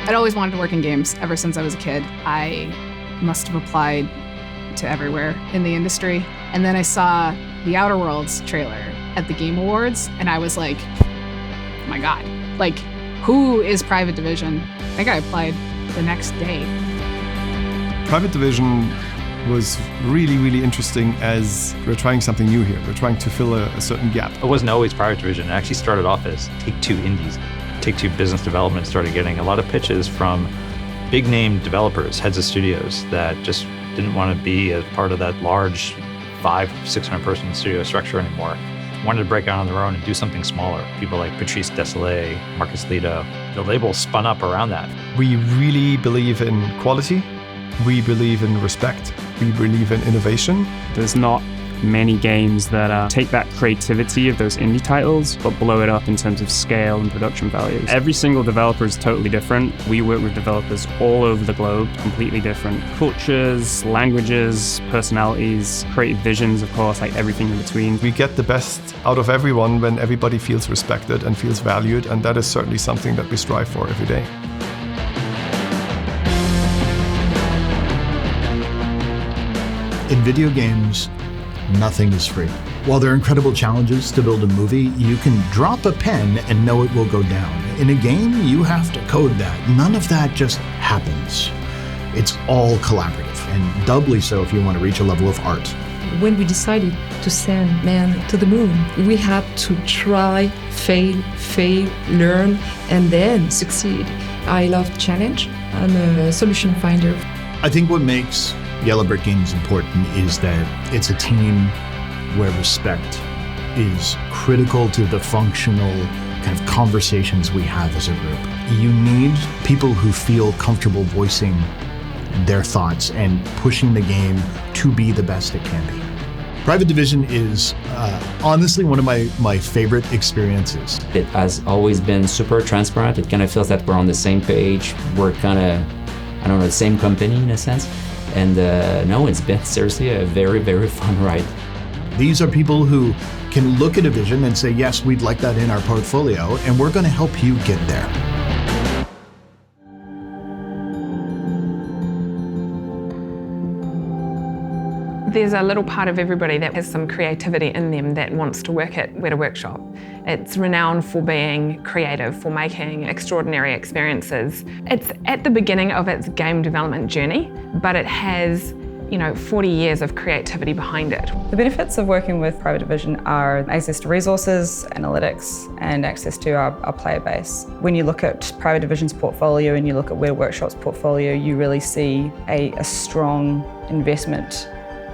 I'd always wanted to work in games ever since I was a kid. I must have applied to everywhere in the industry. And then I saw the Outer Worlds trailer at the Game Awards, and I was like, oh my God, like, who is Private Division? I think I applied the next day. Private Division was really, really interesting as we're trying something new here. We're trying to fill a certain gap. It wasn't always Private Division. It actually started off as Take-Two Indies. Take-Two Business Development started getting a lot of pitches from big-name developers, heads of studios that just didn't want to be a part of that large 500-600 person studio structure anymore. Wanted to break out on their own and do something smaller. People like Patrice Désilets, Marcus Lido. The label spun up around that. We really believe in quality. We believe in respect. We believe in innovation. There's not many games that take that creativity of those indie titles, but blow it up in terms of scale and production values. Every single developer is totally different. We work with developers all over the globe, completely different cultures, languages, personalities, creative visions, of course, like everything in between. We get the best out of everyone when everybody feels respected and feels valued, and that is certainly something that we strive for every day. In video games, nothing is free. While there are incredible challenges to build a movie, you can drop a pen and know it will go down. In a game, you have to code that. None of that just happens. It's all collaborative, and doubly so if you want to reach a level of art. When we decided to send man to the moon, we had to try, fail, learn, and then succeed. I love challenge. I'm a solution finder. I think what makes Yellow Brick Games important is that it's a team where respect is critical to the functional kind of conversations we have as a group. You need people who feel comfortable voicing their thoughts and pushing the game to be the best it can be. Private Division is honestly one of my favorite experiences. It has always been super transparent. It kind of feels that we're on the same page. We're kind of, the same company in a sense. And no, it's been seriously a very, very fun ride. These are people who can look at a vision and say, yes, we'd like that in our portfolio, and we're going to help you get there. There's a little part of everybody that has some creativity in them that wants to work at Weta Workshop. It's renowned for being creative, for making extraordinary experiences. It's at the beginning of its game development journey, but it has 40 years of creativity behind it. The benefits of working with Private Division are access to resources, analytics, and access to our player base. When you look at Private Division's portfolio and you look at Weta Workshop's portfolio, you really see a strong investment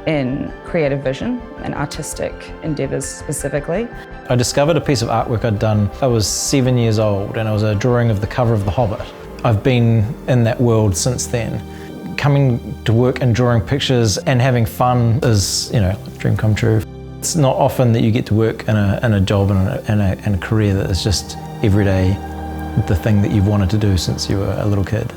in creative vision and artistic endeavors specifically. I discovered a piece of artwork I'd done. I was 7 years old and it was a drawing of the cover of The Hobbit. I've been in that world since then. Coming to work and drawing pictures and having fun is, a dream come true. It's not often that you get to work in a job and a career that is just every day the thing that you've wanted to do since you were a little kid.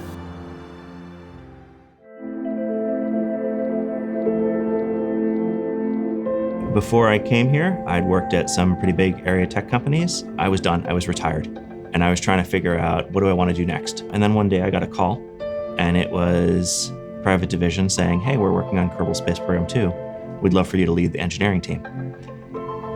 Before I came here, I'd worked at some pretty big area tech companies. I was done, I was retired. And I was trying to figure out, what do I want to do next? And then one day I got a call, and it was Private Division saying, hey, we're working on Kerbal Space Program 2. We'd love for you to lead the engineering team.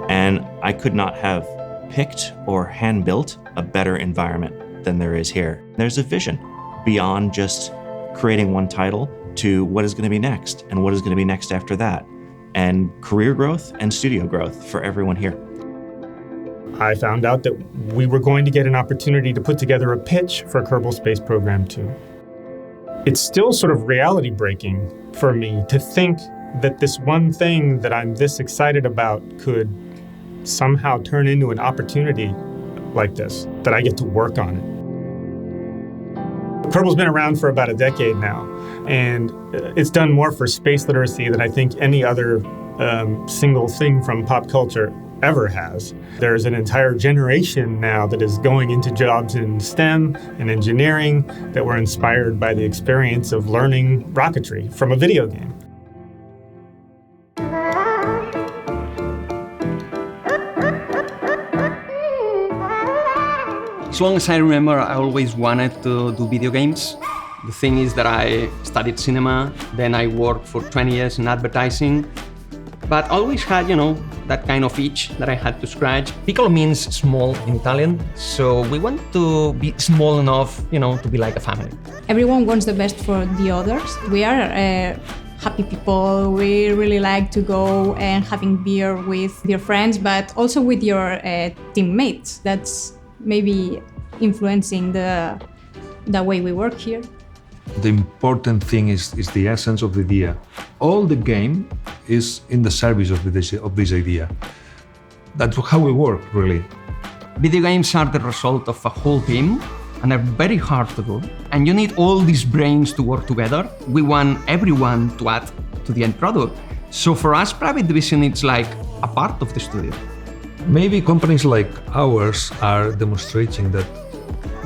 And I could not have picked or hand-built a better environment than there is here. There's a vision beyond just creating one title to what is going to be next, and what is going to be next after that, and career growth and studio growth for everyone here. I found out that we were going to get an opportunity to put together a pitch for Kerbal Space Program 2. It's still sort of reality breaking for me to think that this one thing that I'm this excited about could somehow turn into an opportunity like this, that I get to work on it. Kerbal's been around for about a decade now, and it's done more for space literacy than I think any other single thing from pop culture ever has. There's an entire generation now that is going into jobs in STEM and engineering that were inspired by the experience of learning rocketry from a video game. As long as I remember, I always wanted to do video games. The thing is that I studied cinema, then I worked for 20 years in advertising, but always had, that kind of itch that I had to scratch. Piccolo means small in Italian, so we want to be small enough, to be like a family. Everyone wants the best for the others. We are happy people. We really like to go and having beer with your friends, but also with your teammates. That's maybe influencing the way we work here. The important thing is the essence of the idea. All the game is in the service of this idea. That's how we work, really. Video games are the result of a whole team and are very hard to do. And you need all these brains to work together. We want everyone to add to the end product. So for us, Private Division, it's like a part of the studio. Maybe companies like ours are demonstrating that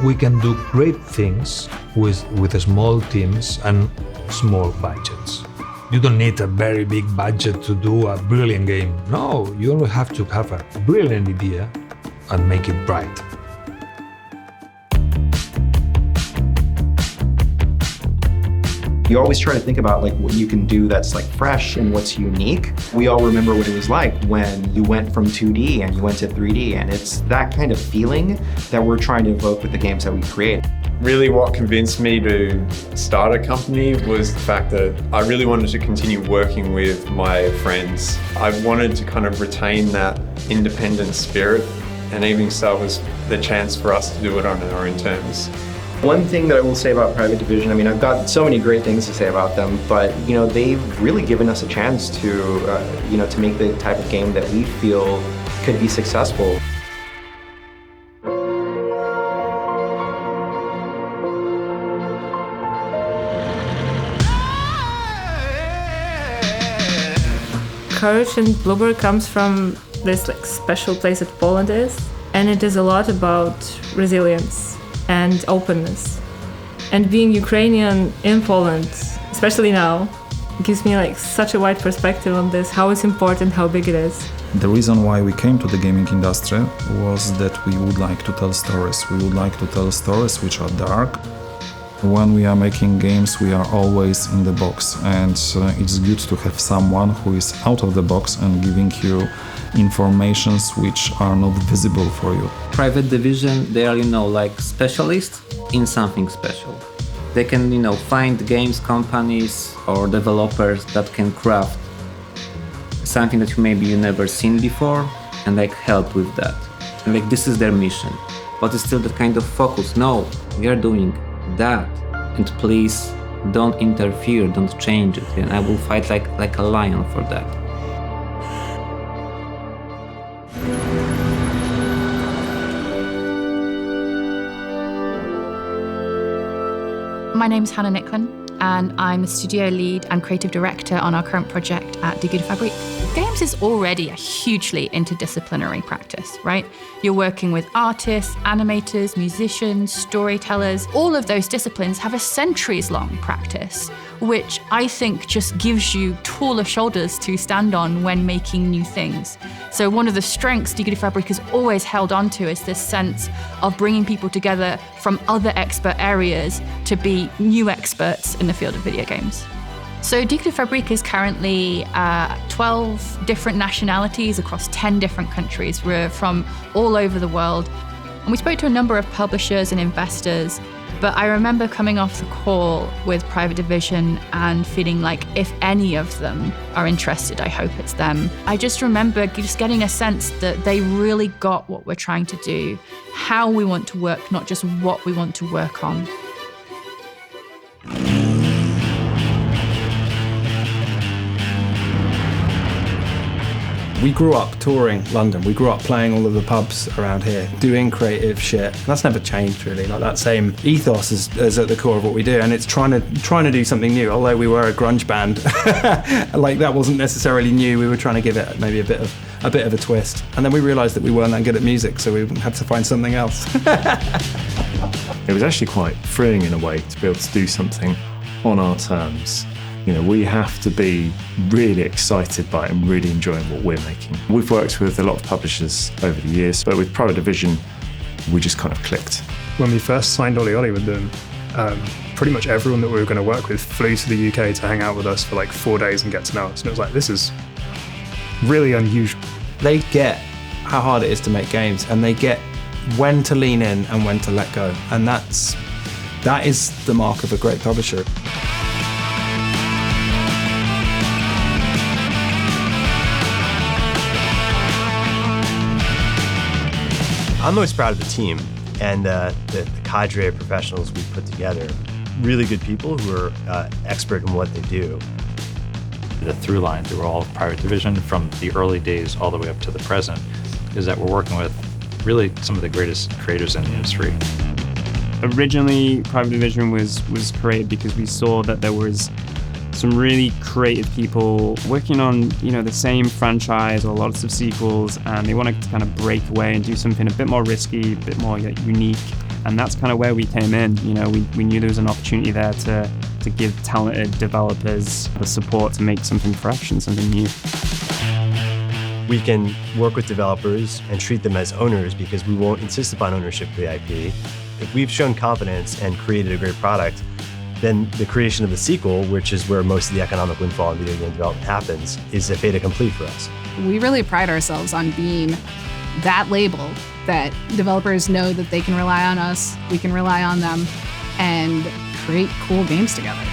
we can do great things with small teams and small budgets. You don't need a very big budget to do a brilliant game. No, you only have to have a brilliant idea and make it bright. You always try to think about what you can do that's fresh and what's unique. We all remember what it was like when you went from 2D and you went to 3D, and it's that kind of feeling that we're trying to evoke with the games that we create. Really what convinced me to start a company was the fact that I really wanted to continue working with my friends. I wanted to kind of retain that independent spirit, and Evening Star was the chance for us to do it on our own terms. One thing that I will say about Private Division, I've got so many great things to say about them, but they've really given us a chance to make the type of game that we feel could be successful. Courage in Bluebird comes from this special place that Poland is, and it is a lot about resilience and openness. And being Ukrainian in Poland, especially now, gives me such a wide perspective on this, how it's important, how big it is. The reason why we came to the gaming industry was that we would like to tell stories. We would like to tell stories which are dark. When we are making games, we are always in the box, and it's good to have someone who is out of the box and giving you informations which are not visible for you. Private Division, they are, specialists in something special. They can, find games companies or developers that can craft something that maybe you never seen before and help with that. And this is their mission. But it's still that kind of focus. No, we are doing that, and please don't interfere, don't change it, and I will fight like a lion for that. My name's Hannah Nicklin, and I'm the studio lead and creative director on our current project at Die Gute Fabrik. Games is already a hugely interdisciplinary practice, right? You're working with artists, animators, musicians, storytellers. All of those disciplines have a centuries-long practice, which I think just gives you taller shoulders to stand on when making new things. So one of the strengths Die Gute Fabrik has always held on to is this sense of bringing people together from other expert areas to be new experts in the field of video games. So Die Gute Fabrik is currently 12 different nationalities across 10 different countries. We're from all over the world. And we spoke to a number of publishers and investors, but I remember coming off the call with Private Division and feeling like if any of them are interested, I hope it's them. I just remember just getting a sense that they really got what we're trying to do, how we want to work, not just what we want to work on. We grew up touring London. We grew up playing all of the pubs around here, doing creative shit. That's never changed really. That same ethos is at the core of what we do, and it's trying to do something new. Although we were a grunge band, that wasn't necessarily new. We were trying to give it maybe a bit of a twist, and then we realised that we weren't that good at music, so we had to find something else. It was actually quite freeing in a way to be able to do something on our terms. We have to be really excited by it and really enjoying what we're making. We've worked with a lot of publishers over the years, but with Private Division, we just kind of clicked. When we first signed Ollie Ollie with them, pretty much everyone that we were going to work with flew to the UK to hang out with us for like 4 days and get to know us. And it was like, this is really unusual. They get how hard it is to make games, and they get when to lean in and when to let go. And that is the mark of a great publisher. I'm most proud of the team and the cadre of professionals we've put together. Really good people who are expert in what they do. The through line through all of Private Division from the early days all the way up to the present is that we're working with really some of the greatest creators in the industry. Originally, Private Division was created because we saw that there was some really creative people working on, the same franchise or lots of sequels, and they wanted to kind of break away and do something a bit more risky, a bit more unique. And that's kind of where we came in. We knew there was an opportunity there to give talented developers the support to make something fresh and something new. We can work with developers and treat them as owners because we won't insist upon ownership of the IP. If we've shown confidence and created a great product, then the creation of the sequel, which is where most of the economic windfall in video game development happens, is a fait accompli for us. We really pride ourselves on being that label that developers know that they can rely on us, we can rely on them, and create cool games together.